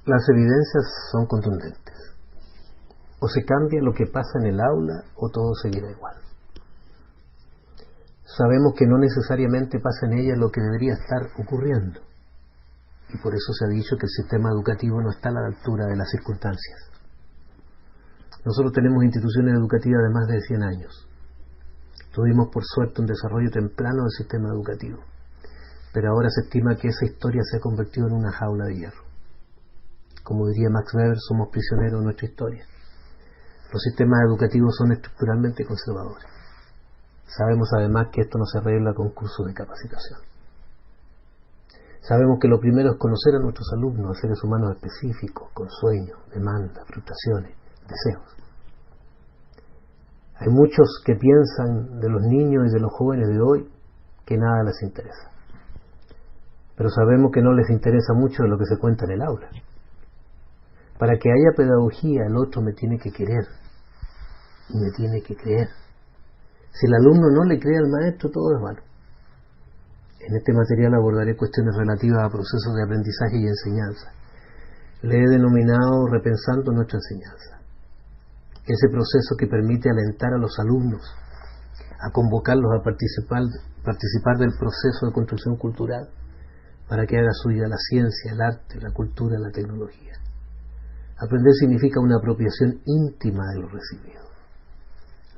Las evidencias son contundentes. O se cambia lo que pasa en el aula o todo seguirá igual. Sabemos que no necesariamente pasa en ella lo que debería estar ocurriendo. Y por eso se ha dicho que el sistema educativo no está a la altura de las circunstancias. Nosotros tenemos instituciones educativas de más de 100 años. Tuvimos por suerte un desarrollo temprano del sistema educativo. Pero ahora se estima que esa historia se ha convertido en una jaula de hierro. Como diría Max Weber, somos prisioneros de nuestra historia. Los sistemas educativos son estructuralmente conservadores. Sabemos además que esto no se arregla con cursos de capacitación. Sabemos que lo primero es conocer a nuestros alumnos, a seres humanos específicos, con sueños, demandas, frustraciones, deseos. Hay muchos que piensan de los niños y de los jóvenes de hoy que nada les interesa. Pero sabemos que no les interesa mucho de lo que se cuenta en el aula. Para que haya pedagogía, el otro me tiene que querer y me tiene que creer. Si el alumno no le cree al maestro, todo es vano. En este material abordaré cuestiones relativas a procesos de aprendizaje y enseñanza. Le he denominado repensando nuestra enseñanza. Ese proceso que permite alentar a los alumnos, a convocarlos a participar del proceso de construcción cultural, para que haga suya la ciencia, el arte, la cultura, la tecnología. Aprender significa una apropiación íntima de lo recibido.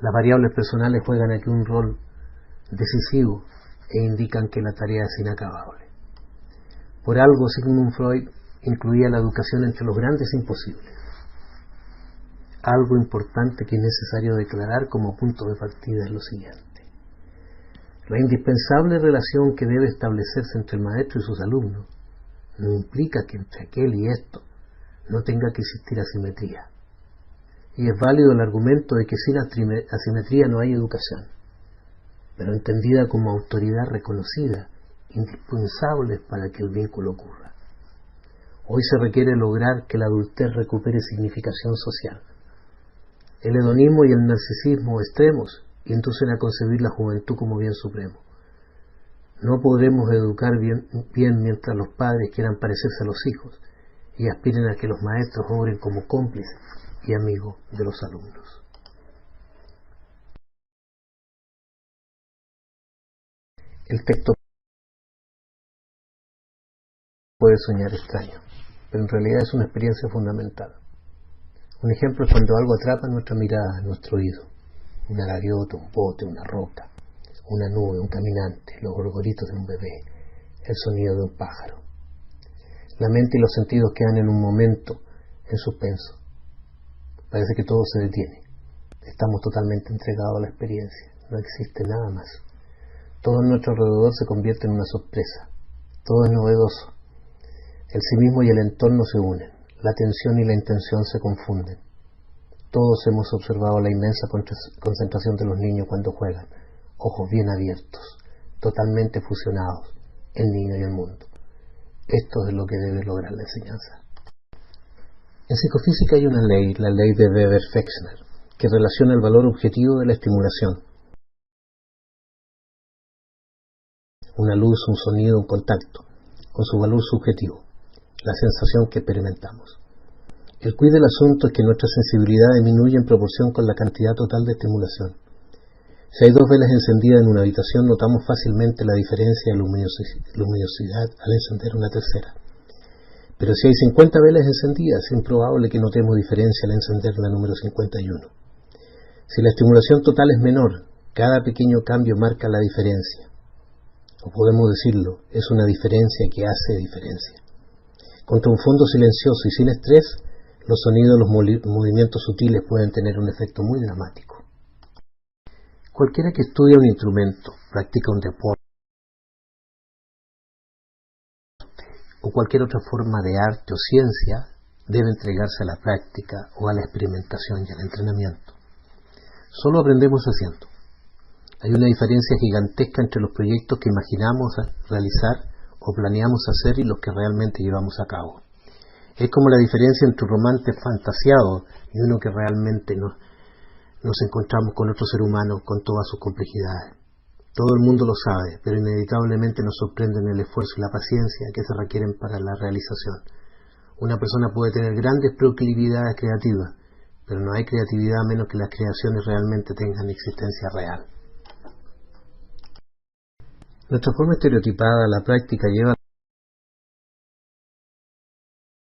Las variables personales juegan aquí un rol decisivo e indican que la tarea es inacabable. Por algo Sigmund Freud incluía la educación entre los grandes imposibles. Algo importante que es necesario declarar como punto de partida es lo siguiente. La indispensable relación que debe establecerse entre el maestro y sus alumnos no implica que entre aquel y esto no tenga que existir asimetría. Y es válido el argumento de que sin asimetría no hay educación, pero entendida como autoridad reconocida, indispensable para que el vínculo ocurra. Hoy se requiere lograr que la adultez recupere significación social. El hedonismo y el narcisismo extremos inducen a concebir la juventud como bien supremo. No podremos educar bien mientras los padres quieran parecerse a los hijos y aspiren a que los maestros obren como cómplices y amigos de los alumnos. El texto puede soñar extraño, pero en realidad es una experiencia fundamental. Un ejemplo es cuando algo atrapa nuestra mirada, nuestro oído. Una gaviota, un bote, una roca, una nube, un caminante, los gorgoritos de un bebé, el sonido de un pájaro. La mente y los sentidos quedan en un momento en suspenso. Parece que todo se detiene. Estamos totalmente entregados a la experiencia. No existe nada más. Todo en nuestro alrededor se convierte en una sorpresa. Todo es novedoso. El sí mismo y el entorno se unen. La atención y la intención se confunden. Todos hemos observado la inmensa concentración de los niños cuando juegan. Ojos bien abiertos, totalmente fusionados, el niño y el mundo. Esto es lo que debe lograr la enseñanza. En psicofísica hay una ley, la ley de Weber-Fechner, que relaciona el valor objetivo de la estimulación. Una luz, un sonido, un contacto, con su valor subjetivo, la sensación que experimentamos. El quid del asunto es que nuestra sensibilidad disminuye en proporción con la cantidad total de estimulación. Si hay dos velas encendidas en una habitación, notamos fácilmente la diferencia de luminosidad al encender una tercera. Pero si hay 50 velas encendidas, es improbable que notemos diferencia al encender la número 51. Si la estimulación total es menor, cada pequeño cambio marca la diferencia. O podemos decirlo, es una diferencia que hace diferencia. Contra un fondo silencioso y sin estrés, los sonidos, los movimientos sutiles pueden tener un efecto muy dramático. Cualquiera que estudia un instrumento, practica un deporte o cualquier otra forma de arte o ciencia debe entregarse a la práctica o a la experimentación y al entrenamiento. Solo aprendemos haciendo. Hay una diferencia gigantesca entre los proyectos que imaginamos realizar o planeamos hacer y los que realmente llevamos a cabo. Es como la diferencia entre un romance fantasiado y uno que realmente nos encontramos con otro ser humano con todas sus complejidades. Todo el mundo lo sabe, pero inevitablemente nos sorprenden el esfuerzo y la paciencia que se requieren para la realización. Una persona puede tener grandes proclividades creativas, pero no hay creatividad a menos que las creaciones realmente tengan existencia real. Nuestra forma estereotipada a la práctica lleva a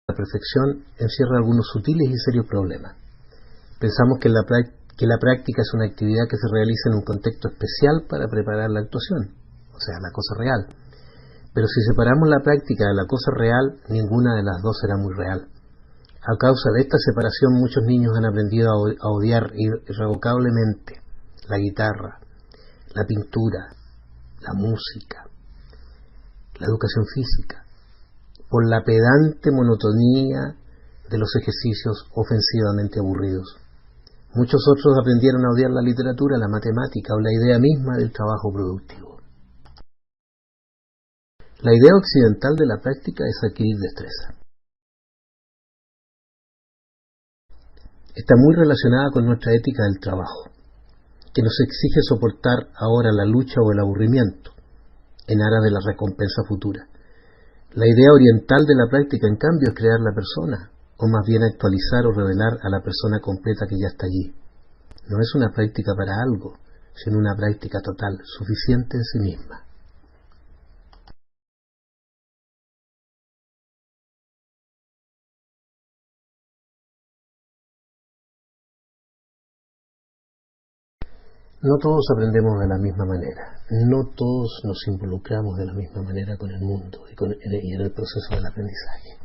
la perfección encierra algunos sutiles y serios problemas. Pensamos que la práctica es una actividad que se realiza en un contexto especial para preparar la actuación, o sea, la cosa real. Pero si separamos la práctica de la cosa real, ninguna de las dos será muy real. A causa de esta separación, muchos niños han aprendido a odiar irrevocablemente la guitarra, la pintura, la música, la educación física, por la pedante monotonía de los ejercicios ofensivamente aburridos. Muchos otros aprendieron a odiar la literatura, la matemática o la idea misma del trabajo productivo. La idea occidental de la práctica es adquirir destreza. Está muy relacionada con nuestra ética del trabajo, que nos exige soportar ahora la lucha o el aburrimiento, en aras de la recompensa futura. La idea oriental de la práctica, en cambio, es crear la persona, o más bien actualizar o revelar a la persona completa que ya está allí. No es una práctica para algo, sino una práctica total, suficiente en sí misma. No todos aprendemos de la misma manera, no todos nos involucramos de la misma manera con el mundo y en el proceso del aprendizaje.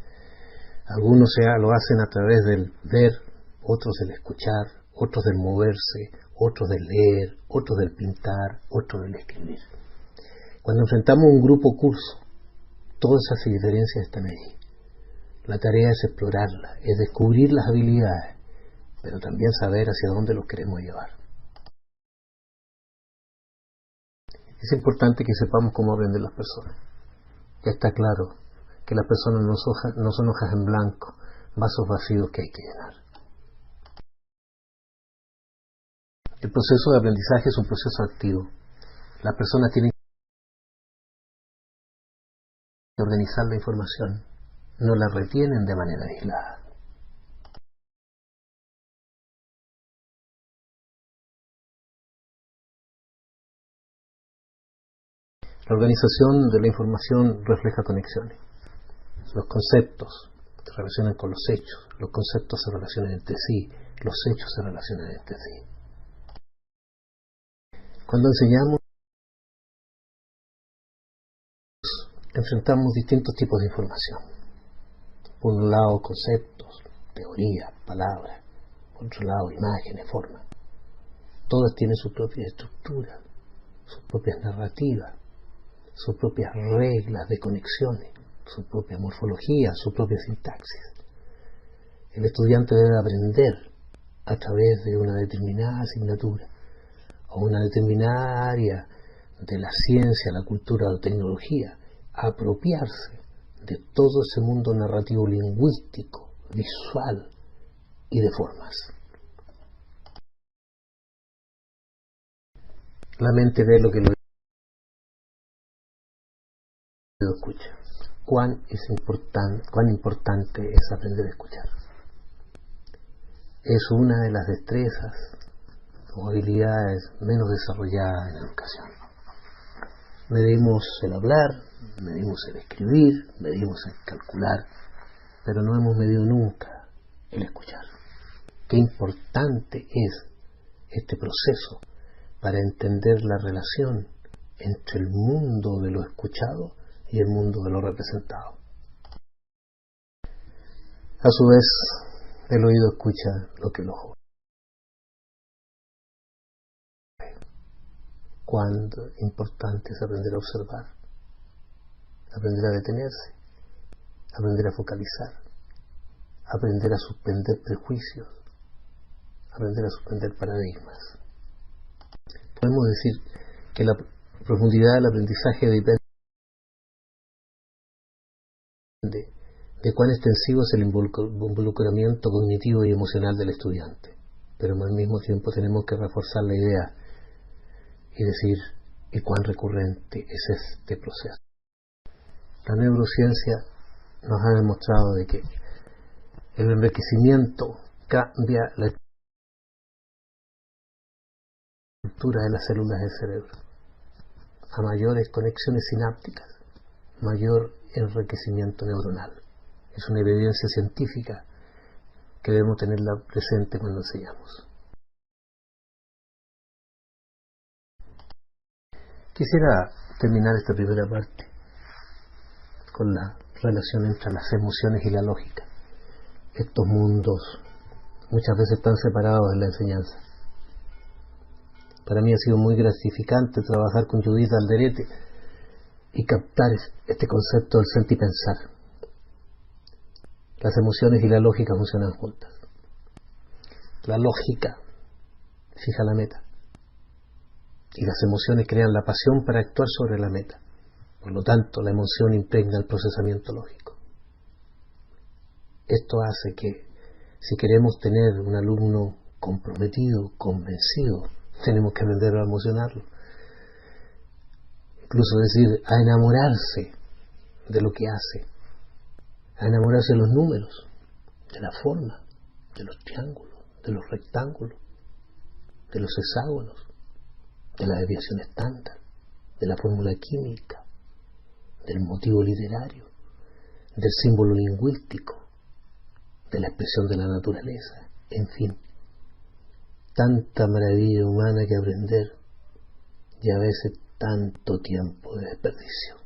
Algunos lo hacen a través del ver, otros del escuchar, otros del moverse, otros del leer, otros del pintar, otros del escribir. Cuando enfrentamos un grupo curso, todas esas diferencias están allí. La tarea es explorarlas, es descubrir las habilidades, pero también saber hacia dónde los queremos llevar. Es importante que sepamos cómo aprenden las personas. Ya está claro que las personas no son hojas en blanco, vasos vacíos que hay que llenar. El proceso de aprendizaje es un proceso activo. Las personas tienen que organizar la información, no la retienen de manera aislada. La organización de la información refleja conexiones. Los conceptos se relacionan con los hechos, los conceptos se relacionan entre sí, los hechos se relacionan entre sí. Cuando enseñamos, enfrentamos distintos tipos de información. Por un lado, conceptos, teorías, palabras. Por otro lado, imágenes, formas. Todas tienen su propia estructura, sus propias narrativas, sus propias reglas de conexiones, su propia morfología, su propia sintaxis. El estudiante debe aprender a través de una determinada asignatura o una determinada área de la ciencia, la cultura o la tecnología, a apropiarse de todo ese mundo narrativo lingüístico, visual y de formas. La mente ve lo que el oído escucha. Cuán importante es aprender a escuchar. Es una de las destrezas o habilidades menos desarrolladas en la educación. Medimos el hablar, medimos el escribir, medimos el calcular, pero no hemos medido nunca el escuchar. Qué importante es este proceso para entender la relación entre el mundo de lo escuchado y el mundo de lo representado. A su vez, el oído escucha lo que el ojo ve. Cuán importante es aprender a observar, aprender a detenerse, aprender a focalizar, aprender a suspender prejuicios, aprender a suspender paradigmas. Podemos decir que la profundidad del aprendizaje depende de cuán extensivo es el involucramiento cognitivo y emocional del estudiante, pero al mismo tiempo tenemos que reforzar la idea y decir y cuán recurrente es este proceso. La neurociencia nos ha demostrado de que El envejecimiento cambia la estructura de las células del cerebro. A mayores conexiones sinápticas, mayor enriquecimiento neuronal. Es una evidencia científica que debemos tenerla presente cuando enseñamos. Quisiera terminar esta primera parte con la relación entre las emociones y la lógica. Estos mundos muchas veces están separados en la enseñanza. Para mí ha sido muy gratificante trabajar con Judith Alderete y captar este concepto del sentir y pensar. Las emociones y la lógica funcionan juntas. La lógica fija la meta y las emociones crean la pasión para actuar sobre la meta. Por lo tanto, la emoción impregna el procesamiento lógico. Esto hace que, si queremos tener un alumno comprometido, convencido, tenemos que aprender a emocionarlo. Incluso decir, a enamorarse de lo que hace, a enamorarse de los números, de la forma, de los triángulos, de los rectángulos, de los hexágonos, de la desviación estándar, de la fórmula química, del motivo literario, del símbolo lingüístico, de la expresión de la naturaleza, en fin, tanta maravilla humana que aprender y a veces tanto tiempo de desperdicio.